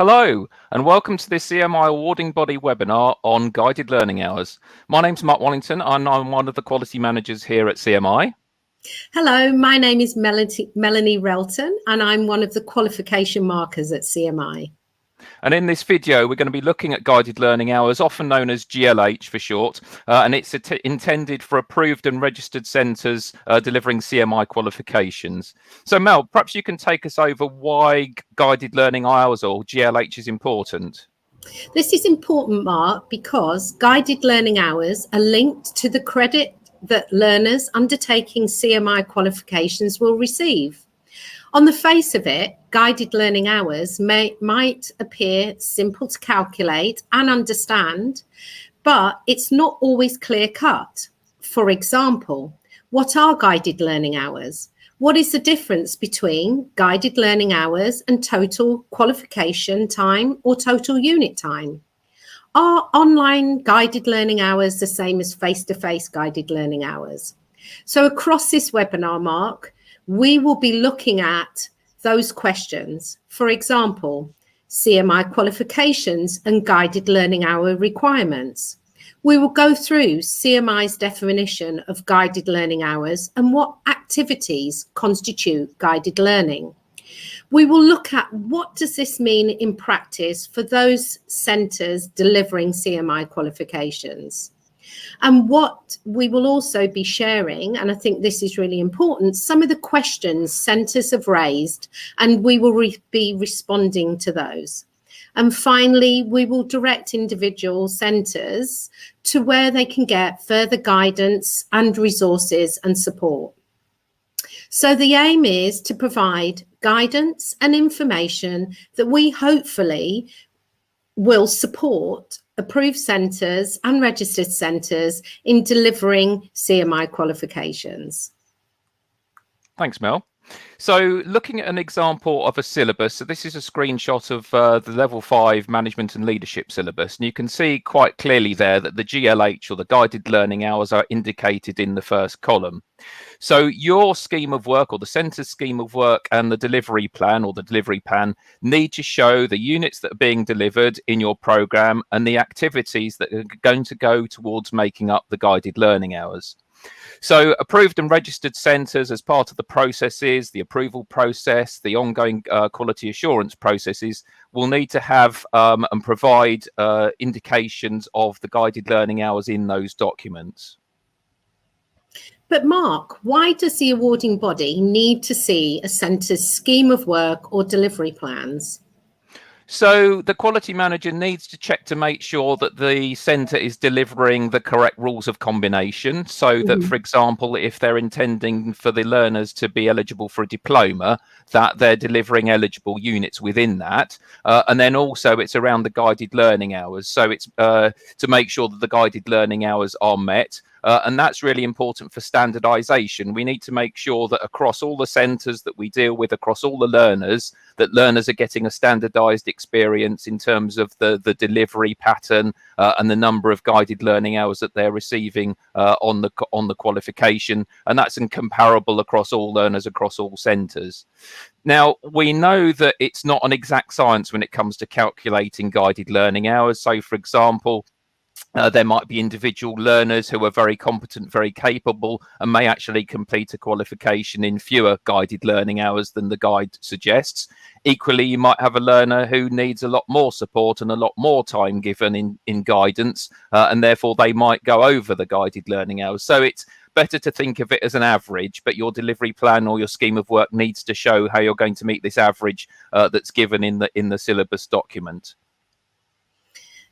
Hello, and welcome to this CMI awarding body webinar on guided learning hours. My name's Mark Wallington, and I'm one of the quality managers here at CMI. Hello, my name is Melanie Relton, and I'm one of the qualification markers at CMI. And in this video, we're going to be looking at guided learning hours, often known as GLH for short, and it's intended for approved and registered centres delivering CMI qualifications. So Mel, perhaps you can take us over why guided learning hours or GLH is important. This is important, Mark, because guided learning hours are linked to the credit that learners undertaking CMI qualifications will receive. On the face of it, guided learning hours might appear simple to calculate and understand, but it's not always clear-cut. For example, what are guided learning hours? What is the difference between guided learning hours and total qualification time or total unit time? Are online guided learning hours the same as face-to-face guided learning hours? So across this webinar, Mark, we will be looking at those questions. For example, CMI qualifications and guided learning hour requirements. We will go through CMI's definition of guided learning hours and what activities constitute guided learning. We will look at what does this mean in practice for those centres delivering CMI qualifications. And what we will also be sharing, and I think this is really important, some of the questions centres have raised, and we will be responding to those. And finally, we will direct individual centres to where they can get further guidance and resources and support. So the aim is to provide guidance and information that we hopefully will support approved centres and registered centres in delivering CMI qualifications. Thanks, Mel. So looking at an example of a syllabus, so this is a screenshot of the level 5 management and leadership syllabus, and you can see quite clearly there that the GLH or the guided learning hours are indicated in the first column. So your scheme of work or the centre's scheme of work and the delivery plan or the delivery plan need to show the units that are being delivered in your programme and the activities that are going to go towards making up the guided learning hours. So approved and registered centres, as part of the processes, the approval process, the ongoing quality assurance processes, will need to have and provide indications of the guided learning hours in those documents. But Mark, why does the awarding body need to see a centre's scheme of work or delivery plans? So the quality manager needs to check to make sure that the centre is delivering the correct rules of combination. So that, for example, if they're intending for the learners to be eligible for a diploma, that they're delivering eligible units within that. And then also it's around the guided learning hours. So it's to make sure that the guided learning hours are met. And that's really important for standardization. We need to make sure that across all the centres that we deal with, across all the learners, that learners are getting a standardized experience in terms of the delivery pattern and the number of guided learning hours that they're receiving on the qualification. And that's comparable across all learners, across all centres. Now, we know that it's not an exact science when it comes to calculating guided learning hours. So, for example, there might be individual learners who are very competent, very capable, and may actually complete a qualification in fewer guided learning hours than the guide suggests. Equally, you might have a learner who needs a lot more support and a lot more time given in guidance, and therefore they might go over the guided learning hours. So it's better to think of it as an average, but your delivery plan or your scheme of work needs to show how you're going to meet this average that's given in the syllabus document.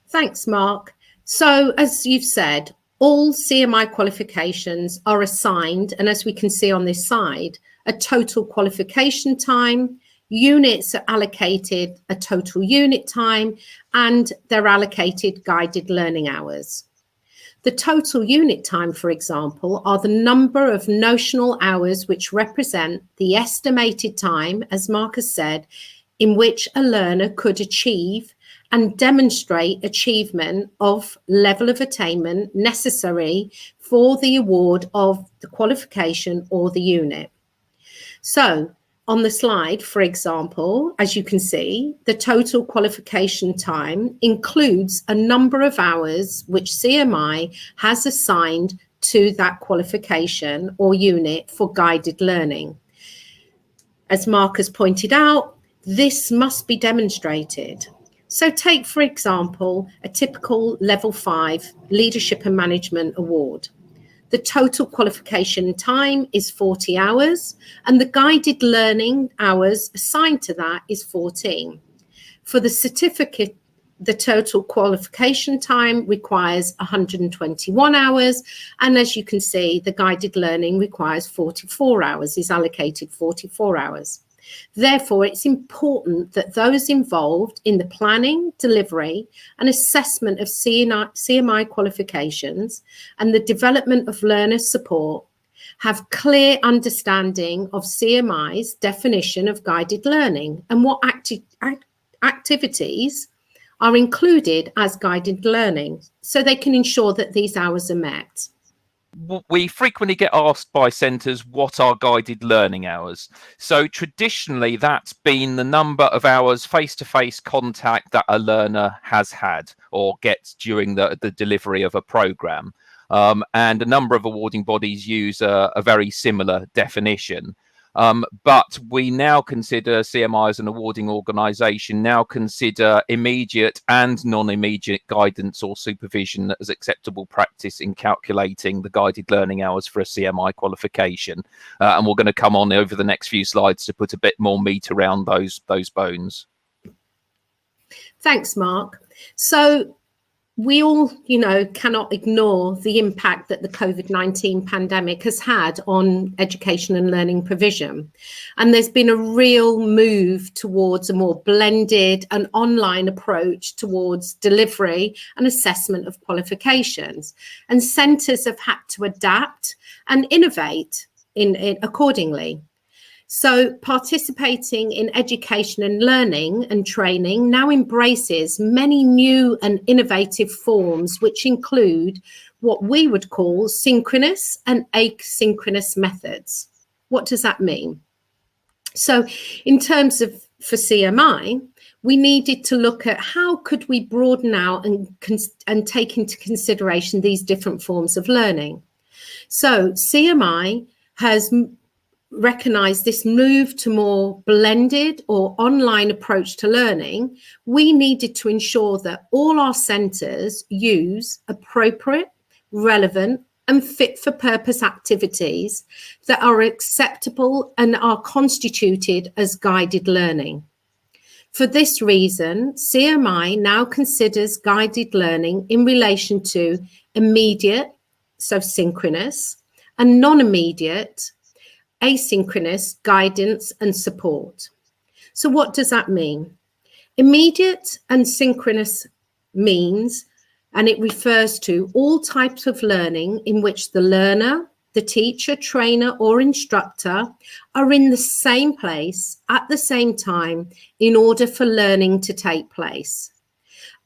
Thanks, Mark. So, as you've said, all CMI qualifications are assigned, and as we can see on this side, a total qualification time, units are allocated a total unit time, and they're allocated guided learning hours. The total unit time, for example, are the number of notional hours which represent the estimated time, as Mark has said, in which a learner could achieve and demonstrate achievement of level of attainment necessary for the award of the qualification or the unit. So on the slide, for example, as you can see, the total qualification time includes a number of hours which CMI has assigned to that qualification or unit for guided learning. As Mark has pointed out, this must be demonstrated. So take, for example, a typical Level 5 Leadership and Management Award. The total qualification time is 40 hours, and the guided learning hours assigned to that is 14. For the certificate, the total qualification time requires 121 hours, and as you can see, the guided learning requires 44 hours, is allocated 44 hours. Therefore, it's important that those involved in the planning, delivery, and assessment of CMI qualifications and the development of learner support have clear understanding of CMI's definition of guided learning and what activities are included as guided learning, so they can ensure that these hours are met. We frequently get asked by centres what are guided learning hours. So traditionally that's been the number of hours face-to-face contact that a learner has had or gets during the delivery of a programme. And a number of awarding bodies use a very similar definition. But we now consider CMI as an awarding organisation, now consider immediate and non-immediate guidance or supervision as acceptable practice in calculating the guided learning hours for a CMI qualification. And we're going to come on over the next few slides to put a bit more meat around those bones. Thanks, Mark. So we all, cannot ignore the impact that the COVID-19 pandemic has had on education and learning provision. And there's been a real move towards a more blended and online approach towards delivery and assessment of qualifications. And centres have had to adapt and innovate accordingly. So participating in education and learning and training now embraces many new and innovative forms, which include what we would call synchronous and asynchronous methods. What does that mean? So in terms of for CMI, we needed to look at how could we broaden out and take into consideration these different forms of learning. So CMI has recognize this move to more blended or online approach to learning. We needed to ensure that all our centres use appropriate, relevant and fit for purpose activities that are acceptable and are constituted as guided learning. For this reason, CMI now considers guided learning in relation to immediate, so synchronous, and non-immediate, asynchronous guidance and support. So what does that mean? Immediate and synchronous means, and it refers to all types of learning in which the learner, the teacher, trainer, or instructor are in the same place at the same time in order for learning to take place.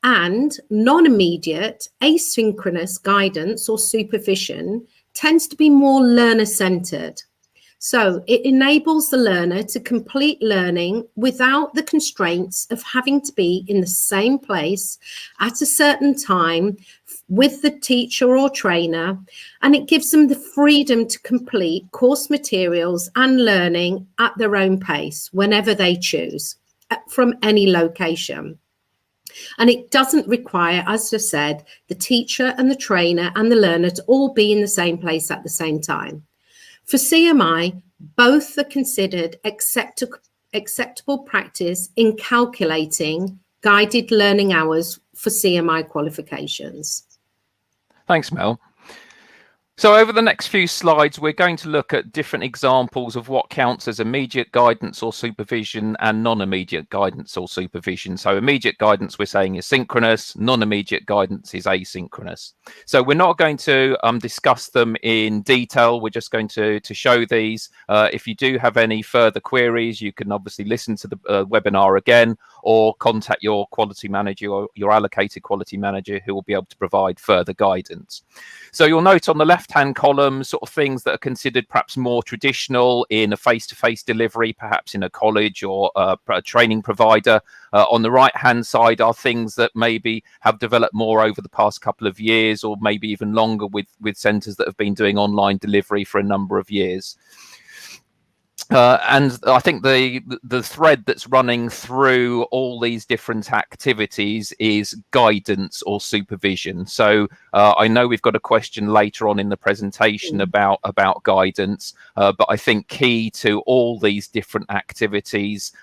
And non-immediate, asynchronous guidance or supervision tends to be more learner-centered. So it enables the learner to complete learning without the constraints of having to be in the same place at a certain time with the teacher or trainer, and it gives them the freedom to complete course materials and learning at their own pace whenever they choose from any location. And it doesn't require, as I said, the teacher and the trainer and the learner to all be in the same place at the same time. For CMI, both are considered acceptable practice in calculating guided learning hours for CMI qualifications. Thanks, Mel. So over the next few slides, we're going to look at different examples of what counts as immediate guidance or supervision and non-immediate guidance or supervision. So immediate guidance, we're saying, is synchronous. Non-immediate guidance is asynchronous. So we're not going to discuss them in detail. We're just going to show these. If you do have any further queries, you can obviously listen to the webinar again or contact your quality manager or your allocated quality manager who will be able to provide further guidance. So you'll note on the left left-hand column, sort of things that are considered perhaps more traditional in a face-to-face delivery, perhaps in a college or a training provider. On the right-hand side are things that maybe have developed more over the past couple of years, or maybe even longer, with centres that have been doing online delivery for a number of years. And I think the thread that's running through all these different activities is guidance or supervision. So I know we've got a question later on in the presentation about guidance, but I think key to all these different activities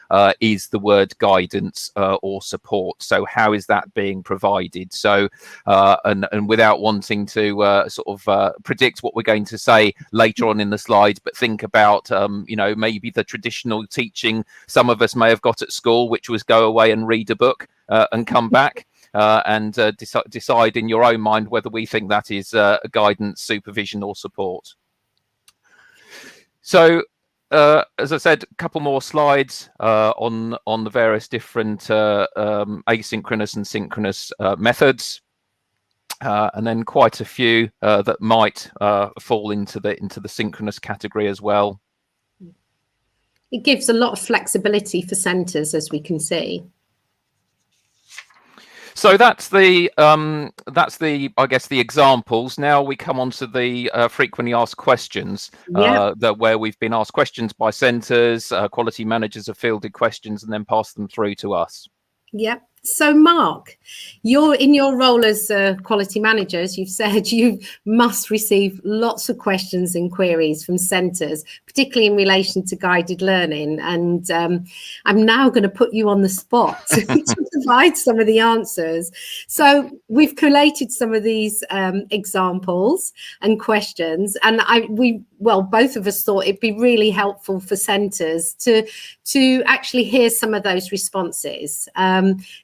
is the word guidance or support. So how is that being provided? So and without wanting to predict what we're going to say later on in the slides, but think about maybe the traditional teaching some of us may have got at school, which was go away and read a book and come back and decide in your own mind whether we think that is guidance, supervision or support. So as I said, a couple more slides on the various different asynchronous and synchronous methods. And then quite a few that might fall into the synchronous category as well. It gives a lot of flexibility for centres, as we can see. So that's the I guess the examples. Now we come on to the frequently asked questions, where we've been asked questions by centres, quality managers have fielded questions and then passed them through to us. Yep. So Mark, you're in your role as a quality manager, as you've said, you must receive lots of questions and queries from centres, particularly in relation to guided learning. And I'm now going to put you on the spot to provide some of the answers. So we've collated some of these examples and questions, and both of us thought it'd be really helpful for centres to actually hear some of those responses.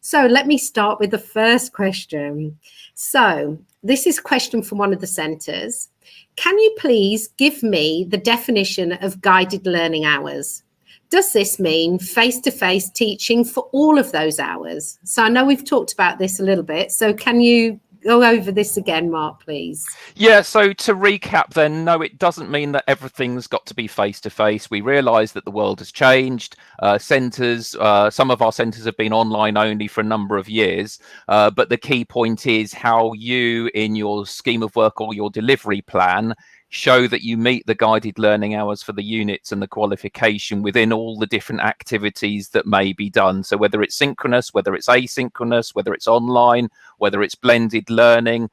So let me start with the first question. So this is a question from one of the centres. Can you please give me the definition of guided learning hours? Does this mean face-to-face teaching for all of those hours? So I know we've talked about this a little bit. So can you go over this again, Mark, please? Yeah, so to recap then, no, it doesn't mean that everything's got to be face-to-face. We realise that the world has changed. Centres, some of our centres have been online only for a number of years, but the key point is how you, in your scheme of work or your delivery plan, show that you meet the guided learning hours for the units and the qualification within all the different activities that may be done. So whether it's synchronous, whether it's asynchronous, whether it's online, whether it's blended learning,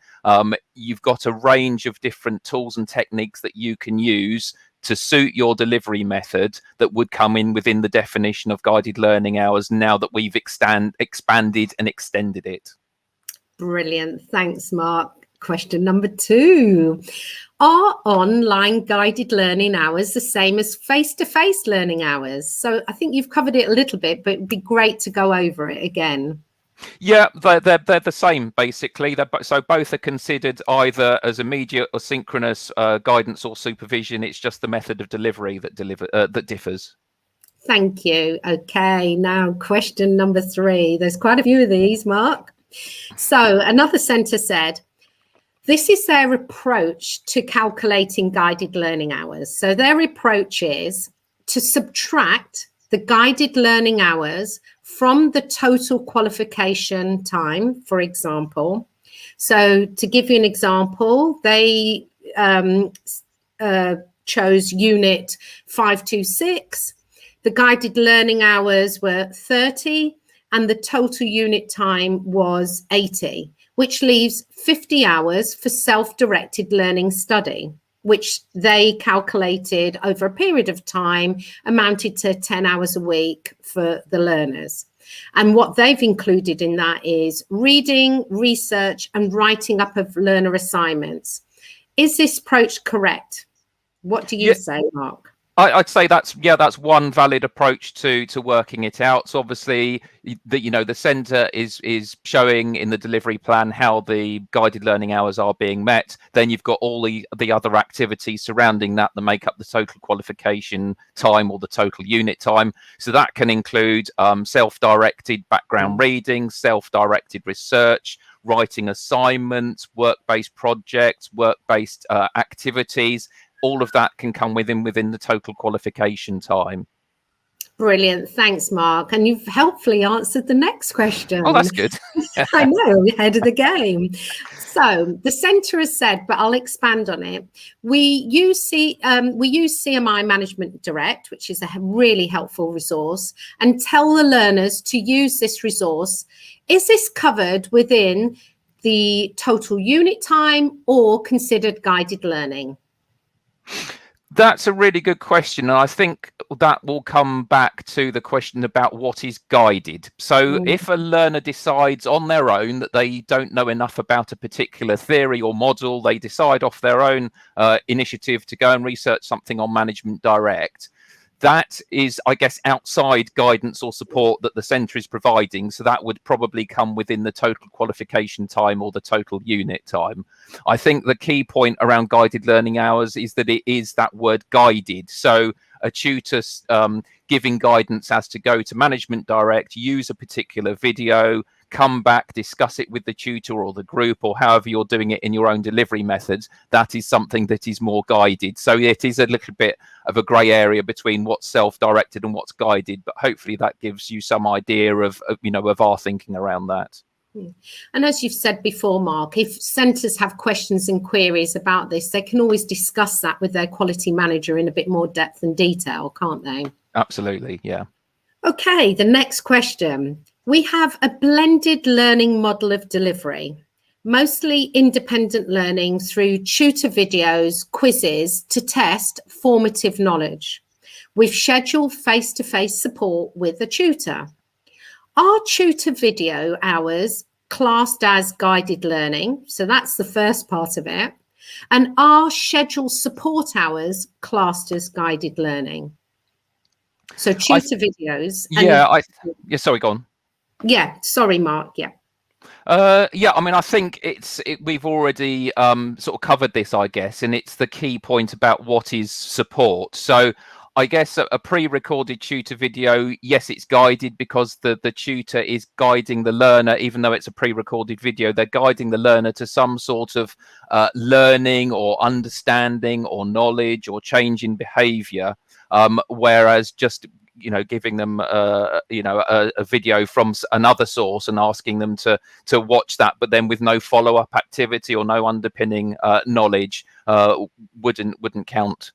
you've got a range of different tools and techniques that you can use to suit your delivery method that would come in within the definition of guided learning hours now that we've expanded and extended it. Brilliant. Thanks, Mark. Question number 2. Are online guided learning hours the same as face-to-face learning hours? So I think you've covered it a little bit, but it'd be great to go over it again. Yeah, they're the same, basically. So both are considered either as immediate or synchronous guidance or supervision. It's just the method of delivery that differs. Thank you. Okay, now question number 3. There's quite a few of these, Mark. So another centre said, this is their approach to calculating guided learning hours. So their approach is to subtract the guided learning hours from the total qualification time, for example. So to give you an example, they chose unit 526. The guided learning hours were 30 and the total unit time was 80. Which leaves 50 hours for self-directed learning study, which they calculated over a period of time amounted to 10 hours a week for the learners. And what they've included in that is reading, research, and writing up of learner assignments. Is this approach correct? What do you say, Mark? I'd say that's one valid approach to working it out. So obviously, the centre is showing in the delivery plan how the guided learning hours are being met. Then you've got all the other activities surrounding that make up the total qualification time or the total unit time. So that can include self-directed background reading, self-directed research, writing assignments, work-based projects, work-based activities. All of that can come within the total qualification time. Brilliant. Thanks, Mark. And you've helpfully answered the next question. Oh, that's good. I know, ahead of the game. So the centre has said, but I'll expand on it. We use CMI Management Direct, which is a really helpful resource, and tell the learners to use this resource. Is this covered within the total unit time or considered guided learning? That's a really good question. And I think that will come back to the question about what is guided. So if a learner decides on their own that they don't know enough about a particular theory or model, they decide off their own initiative to go and research something on Management Direct, that is, I guess, outside guidance or support that the centre is providing. So that would probably come within the total qualification time or the total unit time. I think the key point around guided learning hours is that it is that word guided. So a tutor giving guidance as to go to Management Direct, use a particular video, come back, discuss it with the tutor or the group, or however you're doing it in your own delivery methods. That is something that is more guided. So it is a little bit of a grey area between what's self-directed and what's guided, but hopefully that gives you some idea of our thinking around that. And as you've said before, Mark, if centres have questions and queries about this, they can always discuss that with their quality manager in a bit more depth and detail, can't they? Absolutely, yeah. Okay, the next question. We have a blended learning model of delivery, mostly independent learning through tutor videos, quizzes to test formative knowledge. We've scheduled face-to-face support with a tutor. Are tutor video hours classed as guided learning? So that's the first part of it. And are scheduled support hours classed as guided learning? So tutor videos. Sorry, go on. Yeah, sorry, Mark. Yeah. I mean, I think we've already sort of covered this, I guess, and it's the key point about what is support. So I guess a pre-recorded tutor video, yes, it's guided because the tutor is guiding the learner, even though it's a pre-recorded video, they're guiding the learner to some sort of learning or understanding or knowledge or change in behavior, whereas just giving them a video from another source and asking them to watch that, but then with no follow-up activity or no underpinning knowledge wouldn't count.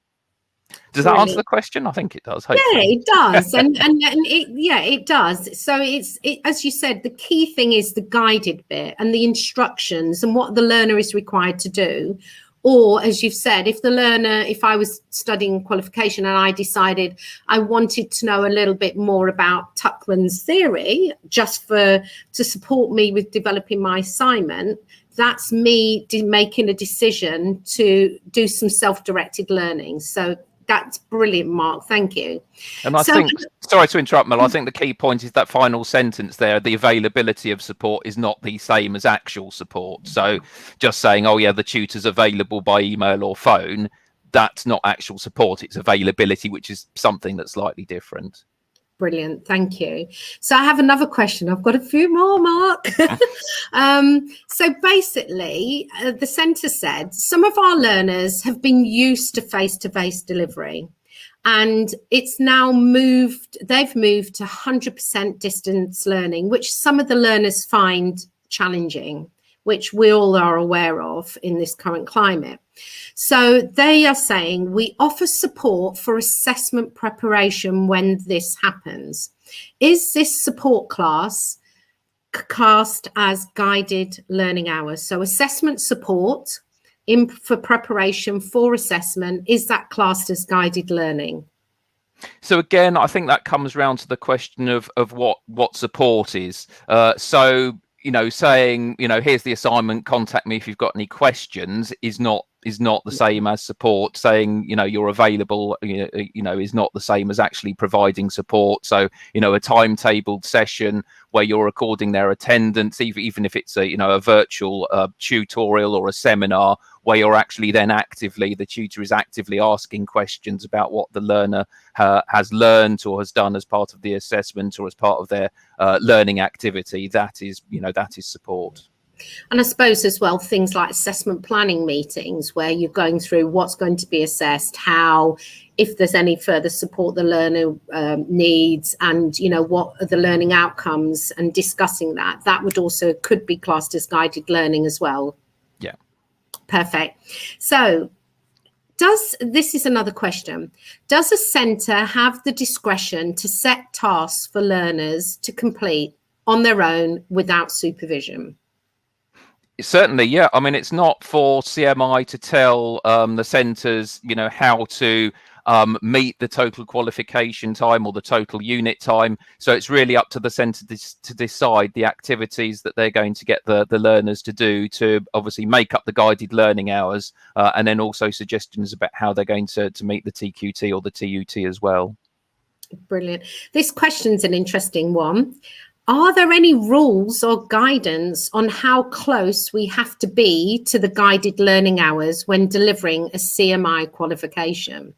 Does that answer the question? I think it does. Hopefully. Yeah, it does. and it does. So it's as you said, the key thing is the guided bit and the instructions and what the learner is required to do. Or as you've said, if I was studying qualification and I decided I wanted to know a little bit more about Tuckman's theory just to support me with developing my assignment, that's me making a decision to do some self-directed learning. So that's brilliant, Mark. Thank you. And I think, sorry to interrupt, Mel, I think the key point is that final sentence there, the availability of support is not the same as actual support. So just saying, oh yeah, the tutor's available by email or phone, that's not actual support. It's availability, which is something that's slightly different. Brilliant. Thank you. So I have another question. I've got a few more, Mark. So basically, the centre said some of our learners have been used to face-to-face delivery and it's now they've moved to 100% distance learning, which some of the learners find challenging, which we all are aware of in this current climate. So they are saying we offer support for assessment preparation when this happens. Is this support class cast as guided learning hours? So assessment support for preparation for assessment, is that classed as guided learning? So again, I think that comes round to the question of what support is. Saying, here's the assignment, contact me if you've got any questions is not the same as support. Saying, you're available, is not the same as actually providing support. So, a timetabled session where you're recording their attendance, even if it's a virtual tutorial or a seminar, where you're actually then the tutor is actively asking questions about what the learner has learned or has done as part of the assessment or as part of their learning activity. That is support. And I suppose as well, things like assessment planning meetings where you're going through what's going to be assessed, how, if there's any further support the learner needs, and, you know, what are the learning outcomes, and discussing that. That would also could be classed as guided learning as well. Yeah. Perfect. So this is another question. Does a centre have the discretion to set tasks for learners to complete on their own without supervision? Certainly, yeah. I mean, it's not for CMI to tell the centres, you know, how to meet the total qualification time or the total unit time. So it's really up to the centre to decide the activities that they're going to get the learners to do to obviously make up the guided learning hours, and then also suggestions about how they're going to meet the TQT or the TUT as well. Brilliant. This question's an interesting one. Are there any rules or guidance on how close we have to be to the guided learning hours when delivering a CMI qualification?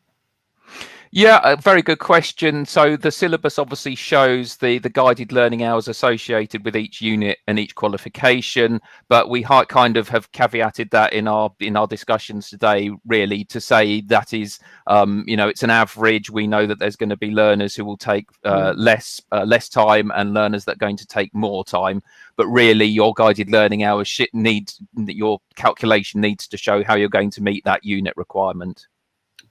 Yeah, a very good question. So the syllabus obviously shows the guided learning hours associated with each unit and each qualification, but we kind of have caveated that in our discussions today, really, to say that is, you know, it's an average. We know that there's going to be learners who will take less time and learners that are going to take more time. But really, your guided learning hours your calculation needs to show how you're going to meet that unit requirement.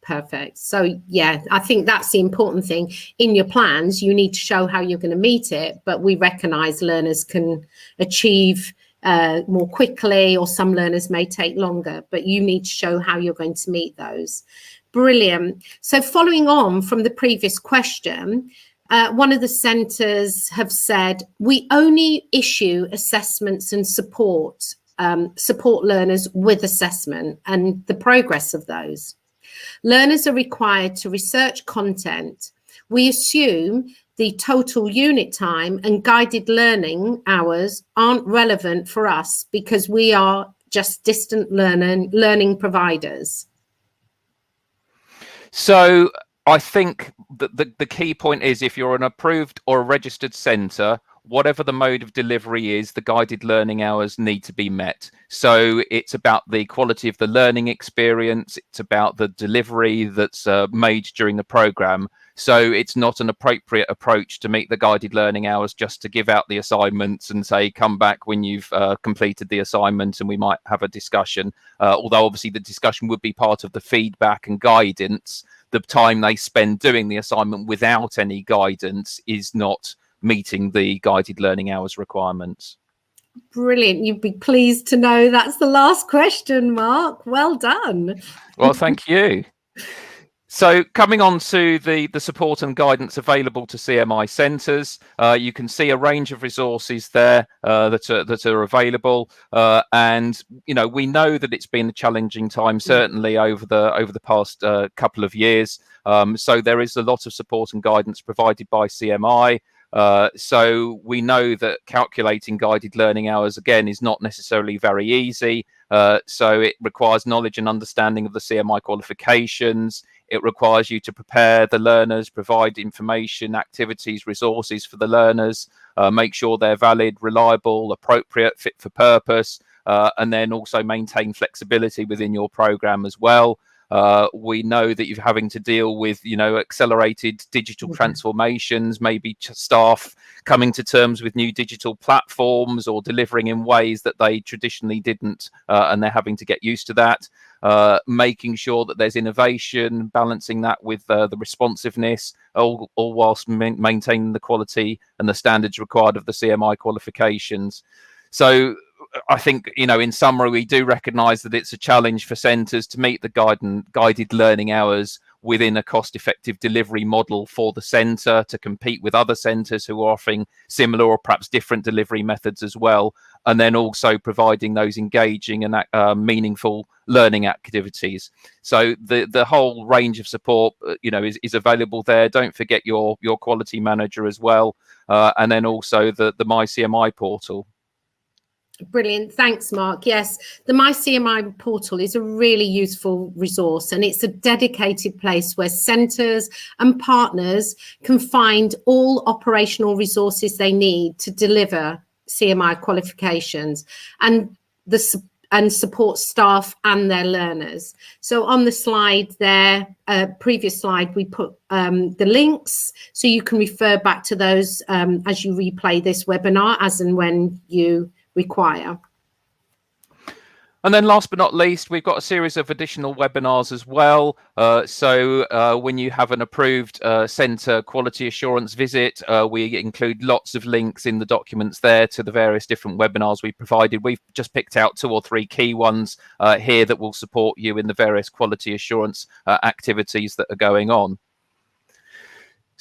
Perfect. So, yeah, I think that's the important thing. In your plans, you need to show how you're going to meet it, but we recognise learners can achieve more quickly, or some learners may take longer, but you need to show how you're going to meet those. Brilliant. So following on from the previous question, one of the centres have said, we only issue assessments and support learners with assessment and the progress of those. Learners are required to research content. We assume the total unit time and guided learning hours aren't relevant for us because we are just distant learning providers. So I think the key point is, if you're an approved or a registered centre, whatever the mode of delivery is, the guided learning hours need to be met. So it's about the quality of the learning experience. It's about the delivery that's made during the programme. So it's not an appropriate approach to meet the guided learning hours just to give out the assignments and say, come back when you've completed the assignment and we might have a discussion. Although obviously the discussion would be part of the feedback and guidance. The time they spend doing the assignment without any guidance is not meeting the guided learning hours requirements. Brilliant. You'd be pleased to know that's the last question, Mark. Well done. Well, thank you. So coming on to the support and guidance available to CMI centres, you can see a range of resources there that are available, and you know, we know that it's been a challenging time, certainly over the past couple of years. So there is a lot of support and guidance provided by CMI. So we know that calculating guided learning hours, again, is not necessarily very easy. So it requires knowledge and understanding of the CMI qualifications. It requires you to prepare the learners, provide information, activities, resources for the learners, make sure they're valid, reliable, appropriate, fit for purpose, and then also maintain flexibility within your program as well. We know that you're having to deal with, you know, accelerated digital transformations, maybe staff coming to terms with new digital platforms or delivering in ways that they traditionally didn't, and they're having to get used to that. Making sure that there's innovation, balancing that with the responsiveness, all whilst maintaining the quality and the standards required of the CMI qualifications. So I think, you know, in summary, we do recognise that it's a challenge for centres to meet the guided learning hours within a cost-effective delivery model for the centre, to compete with other centres who are offering similar or perhaps different delivery methods as well, and then also providing those engaging and meaningful learning activities. So the whole range of support, you know, is available there. Don't forget your quality manager as well, and then also the MyCMI portal. Brilliant. Thanks, Mark. Yes, the MyCMI portal is a really useful resource, and it's a dedicated place where centres and partners can find all operational resources they need to deliver CMI qualifications and support staff and their learners. So on the slide there, previous slide, we put the links so you can refer back to those as you replay this webinar as and when you require. And then last but not least, we've got a series of additional webinars as well. So when you have an approved centre quality assurance visit, we include lots of links in the documents there to the various different webinars we provided. We've just picked out 2 or 3 key ones here that will support you in the various quality assurance activities that are going on.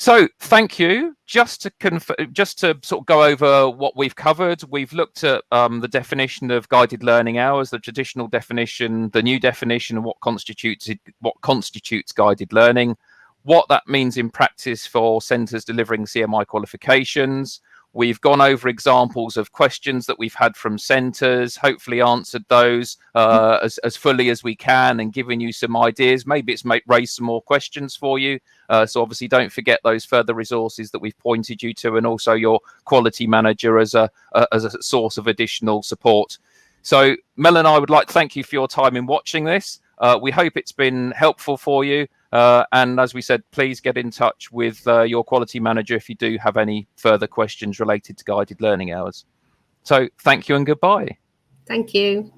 So thank you. Just to sort of go over what we've covered, we've looked at the definition of guided learning hours, the traditional definition, the new definition of what constitutes guided learning, what that means in practice for centres delivering CMI qualifications. We've gone over examples of questions that we've had from centres, hopefully answered those as fully as we can and given you some ideas. Maybe it's raised some more questions for you. So obviously don't forget those further resources that we've pointed you to, and also your quality manager as a source of additional support. So Mel and I would like to thank you for your time in watching this. We hope it's been helpful for you. And as we said, please get in touch with your quality manager if you do have any further questions related to guided learning hours. So thank you and goodbye. Thank you.